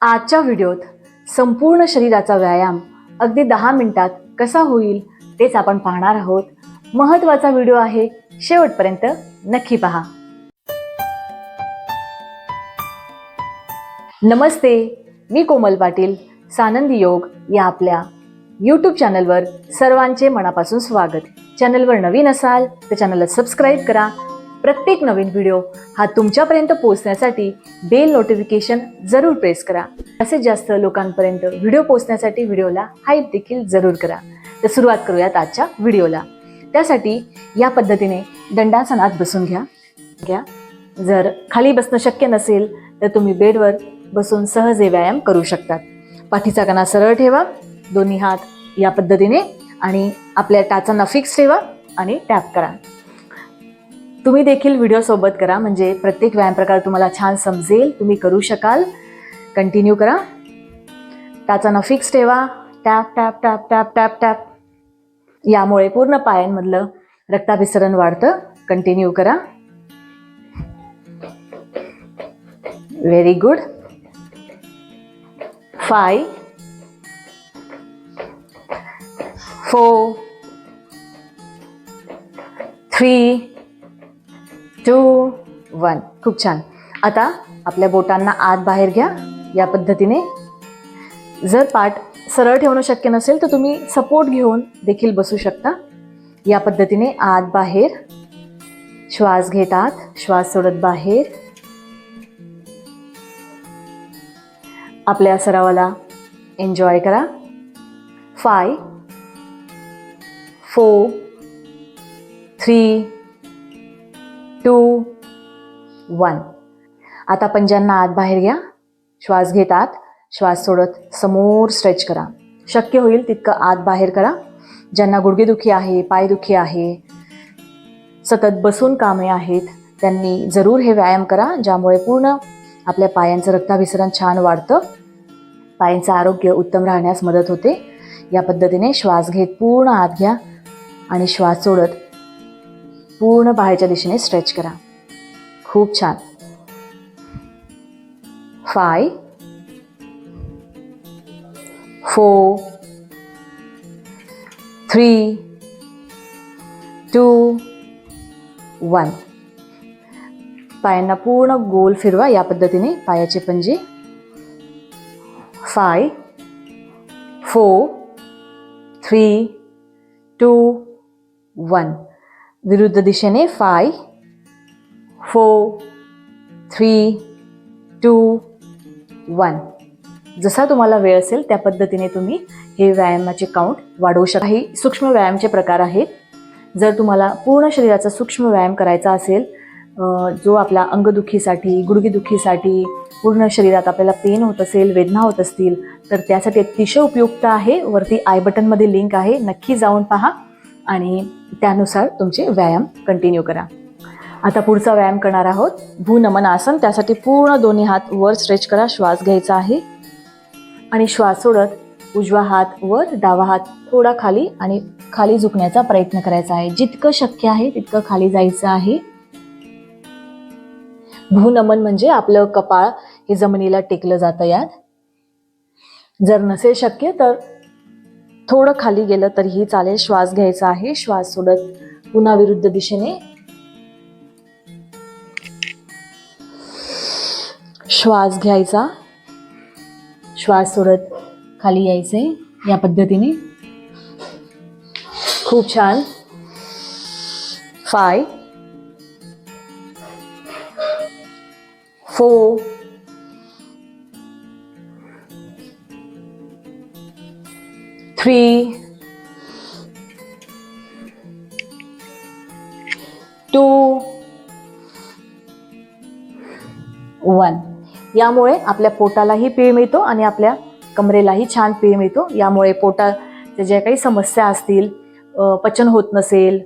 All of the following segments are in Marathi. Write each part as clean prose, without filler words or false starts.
आजच्या व्हिडिओत संपूर्ण शरीराचा व्यायाम अगदी 10 मिनिटात कसा होईल तेच आपण पाहणार आहोत. महत्त्वाचा व्हिडिओ आहे, शेवटपर्यंत नक्की पहा. नमस्ते, मी कोमल पाटील. सानंदी योग या आपल्या यूट्यूब चॅनलवर सर्वांचे मनापासून स्वागत. चॅनलवर नवीन असाल तर चॅनलला सबस्क्राईब करा. प्रत्येक नवीन व्हिडिओ हा तुमच्यापर्यंत पोहोचण्यासाठी बेल नोटिफिकेशन जरूर प्रेस करा. जास्तीत जास्त लोकांपर्यंत व्हिडिओ पोहोचण्यासाठी व्हिडिओला हाईप देखील जरूर करा. तर सुरुवात करूयात आजच्या व्हिडिओला. त्यासाठी या पद्धतीने दंडासनात बसून घ्या. जर खाली बसणं शक्य नसेल तर तुम्ही बेडवर बसून सहज हे व्यायाम करू शकतात. पाठीचा कणा सरळ ठेवा, दोन्ही हात या पद्धतीने, आणि आपल्या टाचांना फिक्स ठेवा आणि टॅप करा. तुम्ही देखील व्हिडिओ सोबत करा, म्हणजे प्रत्येक व्यायाम प्रकार तुम्हाला छान समजेल, तुम्ही करू शकाल. कंटिन्यू करा. टाचांना फिक्स ठेवा. Tap tap tap tap tap tap. यामुळे पूर्ण पायांमधलं रक्ताभिसरण वाढतं. कंटिन्यू करा. Very good. 5 4 3 2 1. खूप छान. आता आपल्या बोटांना आत बाहेर घ्या या पद्धतीने. जर पाठ सरळ ठेवणं शक्य नसेल तर तुम्ही सपोर्ट घेऊन देखील बसू शकता. या पद्धतीने आत बाहेर. श्वास घेत आत, श्वास सोडत बाहेर. आपल्या सरावाला एन्जॉय करा. 5 4 3 2 1. आता पंजांना आत बाहेर घ्या. श्वास घेत आत, श्वास सोडत समोर स्ट्रेच करा. शक्य होईल तितकं आत बाहेर करा. ज्यांना गुडघेदुखी आहे, पायदुखी आहे, सतत बसून कामे आहेत, त्यांनी जरूर हे व्यायाम करा, ज्यामुळे पूर्ण आपल्या पायांचं रक्ताभिसरण छान वाढतं, पायांचं आरोग्य उत्तम राहण्यास मदत होते. या पद्धतीने श्वास घेत पूर्ण आत घ्या आणि श्वास सोडत पूर्ण बाहेरच्या दिशेने स्ट्रेच करा. खूप छान. 5 4 3 2 1. पायांना पूर्ण गोल फिरवा या पद्धतीने, पायाचे पंजे. 5 4 3 2 1. विरुद्ध दिशेने 5 4 3 2 1. जसा तुम्हाला वेळ असेल त्या पद्धतीने तुम्ही हे व्यायामाचे काउंट वाढवू शकता. हे सूक्ष्म व्यायामाचे प्रकार आहेत. जर तुम्हाला पूर्ण शरीराचा सूक्ष्म व्यायाम करायचा असेल, जो आपला अंगदुखीसाठी, गुडघेदुखीसाठी, पूर्ण शरीरात आपल्याला पेन होत असेल, वेदना होत असतील, तर त्यासाठी अतिशय उपयुक्त आहे. वरती आय बटनमध्ये लिंक आहे, नक्की जाऊन पहा आणि त्यानुसार तुमचे व्यायाम कंटिन्यू करा. आता पुढचा व्यायाम करणार आहोत, भूनमन आसन. त्यासाठी पूर्ण दोन्ही हात वर स्ट्रेच करा. श्वास घ्यायचा आहे आणि श्वास सोडत उजवा हात वर, डावा हात थोडा खाली आणि खाली झुकण्याचा प्रयत्न करायचा आहे. जितकं शक्य आहे तितकं खाली जायचं आहे. भूनमन म्हणजे आपलं कपाळ हे जमिनीला टेकलं जातं. यात जर नसेल शक्य तर थोडं खाली गेलं तरीही चालेल. श्वास घ्यायचा आहे. श्वास सोडत पुन्हा विरुद्ध दिशेने श्वास घ्यायचा. श्वास सोडत खाली यायचे या पद्धतीने. खूप छान. 5 4 3 2 1. यामुळे आपल्या पोटालाही पीळ मिळतो आणि आपल्या कमरेलाही छान पीळ मिळतो. यामुळे पोटाच्या ज्या काही समस्या असतील, पचन होत नसेल,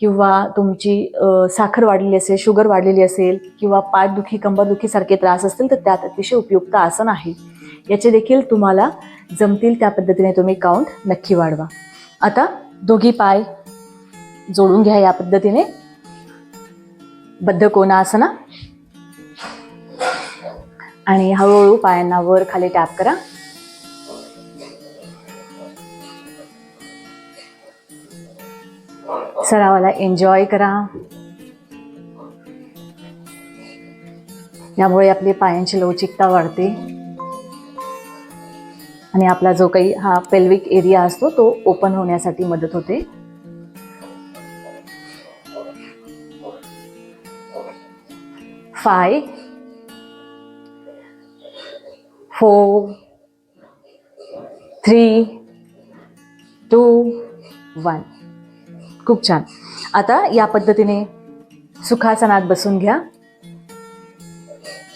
किंवा तुमची साखर वाढलेली असेल, शुगर वाढलेली असेल, किंवा पाठदुखी, कंबरदुखी सारखे त्रास असतील, तर त्यात अतिशय उपयुक्त आसन आहे. याचे देखील तुम्हाला जमतील त्या पद्धतीने तुम्ही काउंट नक्की वाढवा. आता दोघी पाय जोडून घ्या या पद्धतीने, बद्ध कोनासना. आणि हळूहळू पायांना वर खाली टॅप करा. सरावाला एन्जॉय करा. यामुळे आपली पायांची लवचिकता वाढते आणि आपला जो काही हा पेल्विक एरिया असतो तो ओपन होण्यासाठी मदत होते. 5 4 3 2 1. खूप छान. आता या पद्धतीने सुखासनात बसून घ्या.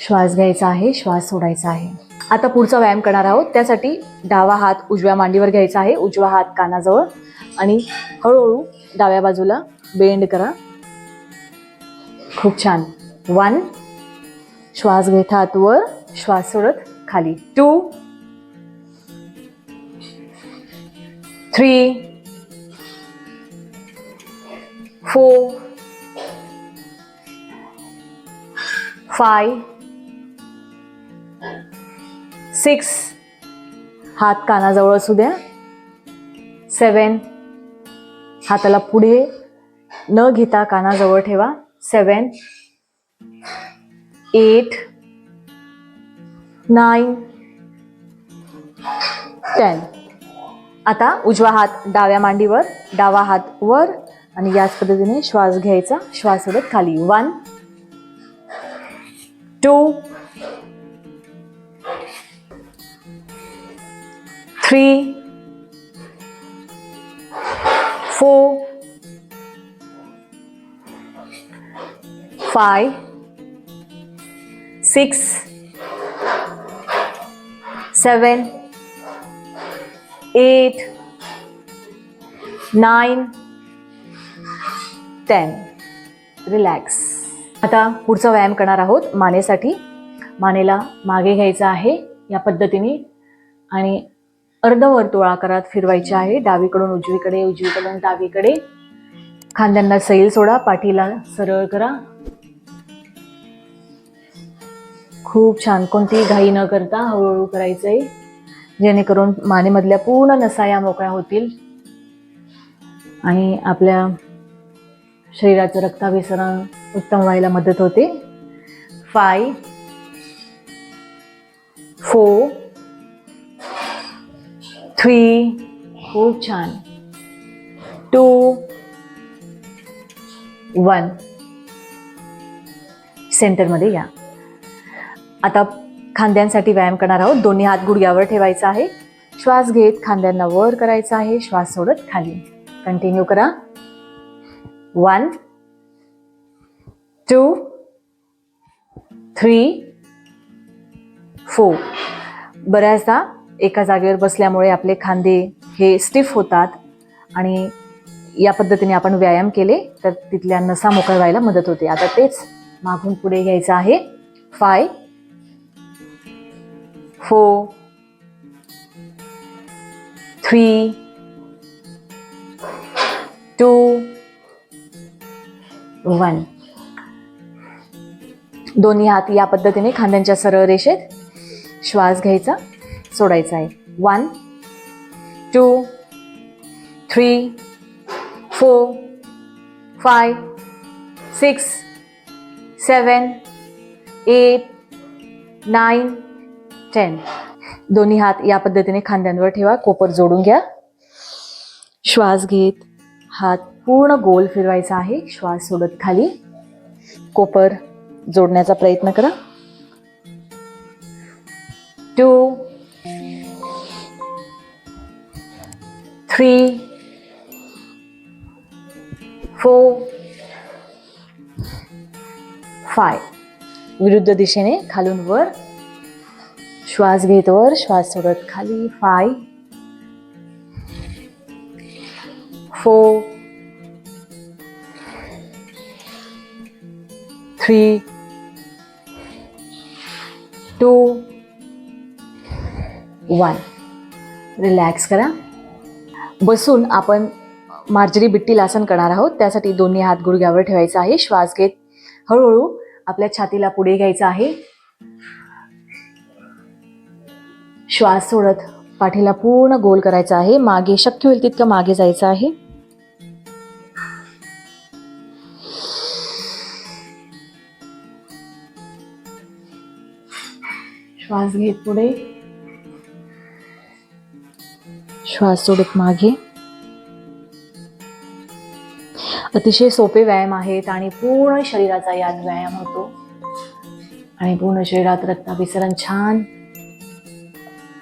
श्वास घ्यायचा आहे, श्वास सोडायचा आहे. आता पुढचा व्यायाम करणार आहोत. त्यासाठी डावा हात उजव्या मांडीवर घ्यायचा आहे, उजवा हात कानाजवळ आणि हळूहळू डाव्या बाजूला बेंड करा. खूप छान. 1 श्वास घेत हात वर, श्वास सोडत खाली. 2 3 4 5 6 हात कानाजवळ असू द्या. 7 हाताला पुढे न घेता कानाजवळ ठेवा. 7 8 9 10. आता उजवा हात डाव्या मांडीवर, डावा हात वर आणि याच पद्धतीने श्वास घ्यायचा, श्वास सोडत खाली. 1 2 3 4 5 6 7 8 9 10. रिलॅक्स. आता पुढचा व्यायाम करणार आहोत मानेसाठी. मानेला मागे घ्यायचं आहे या पद्धतीने आणि अर्धवर्तुळ आकारात फिरवायचे आहे. डावीकडून उजवीकडे, उजवीकडून डावीकडे. खांद्यांना सैल सोडा, पाठीला सरळ करा. खूप छान. कोणतीही घाई न करता हळूहळू करायचंय, जेणेकरून मानेमधल्या पूर्ण नसा या मोकळ्या होतील आणि आपल्या शरीराचं रक्ताभिसरण उत्तम व्हायला मदत होते. 5 4 3 खूप छान. 2 1. सेंटरमध्ये या. आता खांद्यांसाठी व्यायाम करणार आहोत. दोन्ही हात गुडघ्यावर ठेवायचा आहे. श्वास घेत खांद्यांना वर करायचा आहे, श्वास सोडत खाली. कंटिन्यू करा. 1 2 3 4. बऱ्याचदा एका जागेवर बसल्यामुळे आपले खांदे हे स्टिफ होतात आणि या पद्धतीने आपण व्यायाम केले तर तिथल्या नसा मोकळ्या व्हायला मदत होते. आता तेच मागून पुढे घ्यायचं आहे. 5 4 3 2 1. दोन्ही हात या पद्धतीने खांद्यांच्या सरळ रेषेत. श्वास घ्यायचा, सोडायचा आहे. 1 2 3 4 5 6 7 8 9 10. दोन्ही हात या पद्धतीने खांद्यांवर ठेवा. कोपर जोडून घ्या. श्वास घेत हात पूर्ण गोल फिरवायचा आहे, श्वास सोडत खाली. कोपर जोडण्याचा प्रयत्न करा. 2 3 4 5. विरुद्ध दिशेने खालून वर. श्वास घेत वर, श्वास सोडत खाली. 5 4 3 2 1. रिलॅक्स करा. बसून आपण मार्जरी बिट्टील आसन करणार आहोत. त्यासाठी दोन्ही हात गुडघ्यावर ठेवायचा आहे. श्वास घेत हळूहळू आपल्या छातीला पुढे घ्यायचा आहे. श्वास सोडत पाठीला पूर्ण गोल करायचा आहे. मागे शक्य होईल तितकं मागे जायचं आहे. श्वास घेत पुढे, श्वास सोडत मागे. अतिशय सोपे व्यायाम आहेत आणि पूर्ण शरीराचा यात व्यायाम होतो आणि पूर्ण शरीरात रक्ताभिसरण छान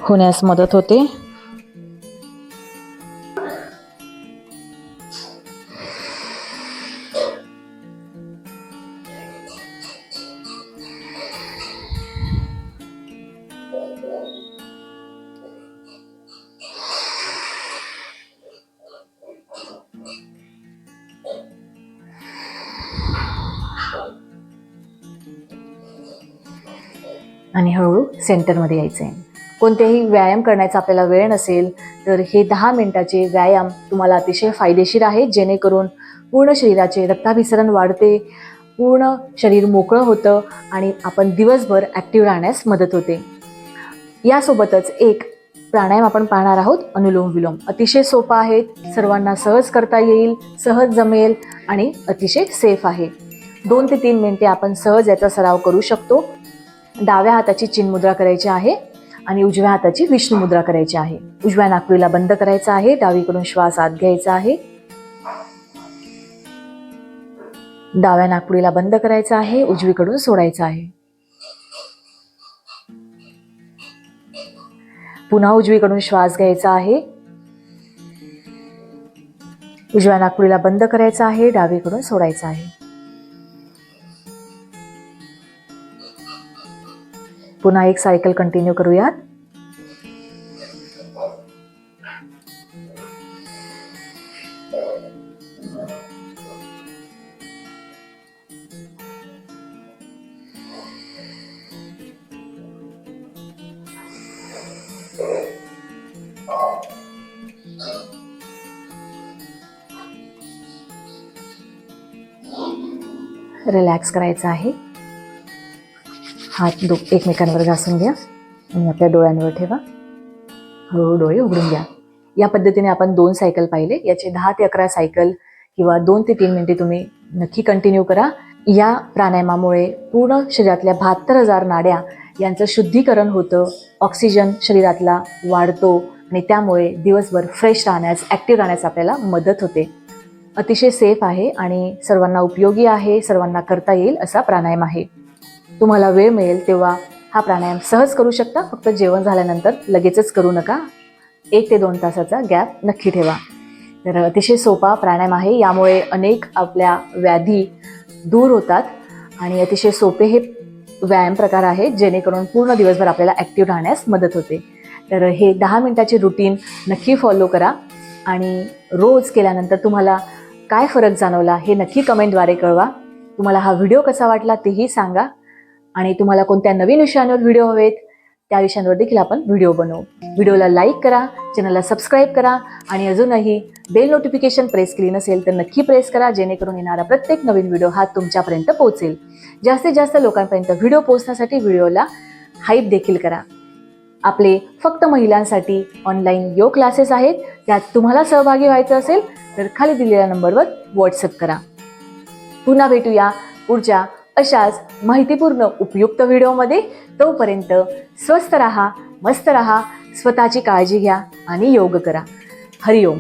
होण्यास मदत होते. आणि हळूहळू सेंटरमध्ये यायचं आहे. कोणतेही व्यायाम करण्याचा आपल्याला वेळ नसेल तर हे 10 मिनिटाचे व्यायाम तुम्हाला अतिशय फायदेशीर आहेत, जेणेकरून पूर्ण शरीराचे रक्ताभिसरण वाढते, पूर्ण शरीर मोकळं होतं आणि आपण दिवसभर ॲक्टिव्ह राहण्यास मदत होते. यासोबतच एक प्राणायाम आपण पाहणार आहोत, अनुलोम विलोम. अतिशय सोपा आहे, सर्वांना सहज करता येईल, सहज जमेल आणि अतिशय सेफ आहे. 2 ते 3 मिनिटे आपण सहज याचा सराव करू शकतो. डाव्या हाताची चिन्मुद्रा करायची आहे आणि उजव्या हाताची विष्णू मुद्रा करायची आहे. उजव्या नाकपुडीला बंद करायचा आहे, डावीकडून श्वास आत घ्यायचा आहे. डाव्या नाकपुडीला बंद करायचा आहे, उजवीकडून सोडायचा आहे. पुन्हा उजवीकडून श्वास घ्यायचा आहे, उजव्या नाकपुडीला बंद करायचा आहे, डावीकडून सोडायचा आहे. पुन्हा एक सायकल कंटिन्यू करूयात. रिलॅक्स करायचं आहे. हात एकमेकांवर घासून घ्या आणि आपल्या डोळ्यांवर ठेवा. हळूहळू डोळे उघडून घ्या. या पद्धतीने आपण 2 सायकल पाहिले. याचे 10 ते 11 सायकल किंवा 2 ते 3 मिनिटे तुम्ही नक्की कंटिन्यू करा. या प्राणायामामुळे पूर्ण शरीरातल्या 72,000 नाड्या यांचं शुद्धीकरण होतं, ऑक्सिजन शरीरातला वाढतो आणि त्यामुळे दिवसभर फ्रेश राहण्यास, ॲक्टिव्ह राहण्यास आपल्याला मदत होते. अतिशय सेफ आहे आणि सर्वांना उपयोगी आहे, सर्वांना करता येईल असा प्राणायाम आहे. तुम्हाला वेळ मिळेल तेव्हा हा प्राणायाम सहज करू शकता. फक्त जेवण झाल्यानंतर लगेचच करू नका. 1 ते 2 तासाचा गॅप नक्की ठेवा. तर अतिशय सोपा प्राणायाम आहे. यामुळे अनेक आपल्या व्याधी दूर होतात आणि अतिशय सोपे हे व्यायाम प्रकार आहेत, जेणेकरून पूर्ण दिवसभर आपल्याला ॲक्टिव्ह राहण्यास मदत होते. तर हे 10 मिनिटाचे रुटीन नक्की फॉलो करा आणि रोज केल्यानंतर तुम्हाला काय फरक जाणवला हे नक्की कमेंटद्वारे कळवा. तुम्हाला हा व्हिडिओ कसा वाटला तेही सांगा आणि तुम्हाला कोणत्या नवीन विषयांवर व्हिडिओ हवेत त्या विषयांवर देखील आपण व्हिडिओ बनवू. व्हिडिओला लाईक करा, चॅनलला सबस्क्राईब करा आणि अजूनही बेल नोटिफिकेशन प्रेस केली नसेल तर नक्की प्रेस करा, जेणेकरून येणारा प्रत्येक नवीन व्हिडिओ हा तुमच्यापर्यंत पोहोचेल. जास्तीत जास्त लोकांपर्यंत व्हिडिओ पोहोचण्यासाठी व्हिडिओला हाईप देखील करा. आपले फक्त महिलांसाठी ऑनलाईन योग क्लासेस आहेत. त्यात तुम्हाला सहभागी व्हायचं असेल तर खाली दिलेल्या नंबरवर व्हॉट्सअप करा. पुन्हा भेटूया पुढच्या अशाच माहितीपूर्ण उपयुक्त व्हिडिओमध्ये. तोपर्यंत स्वस्थ राहा, मस्त राहा, स्वतःची काळजी घ्या आणि योग करा. हरिओम.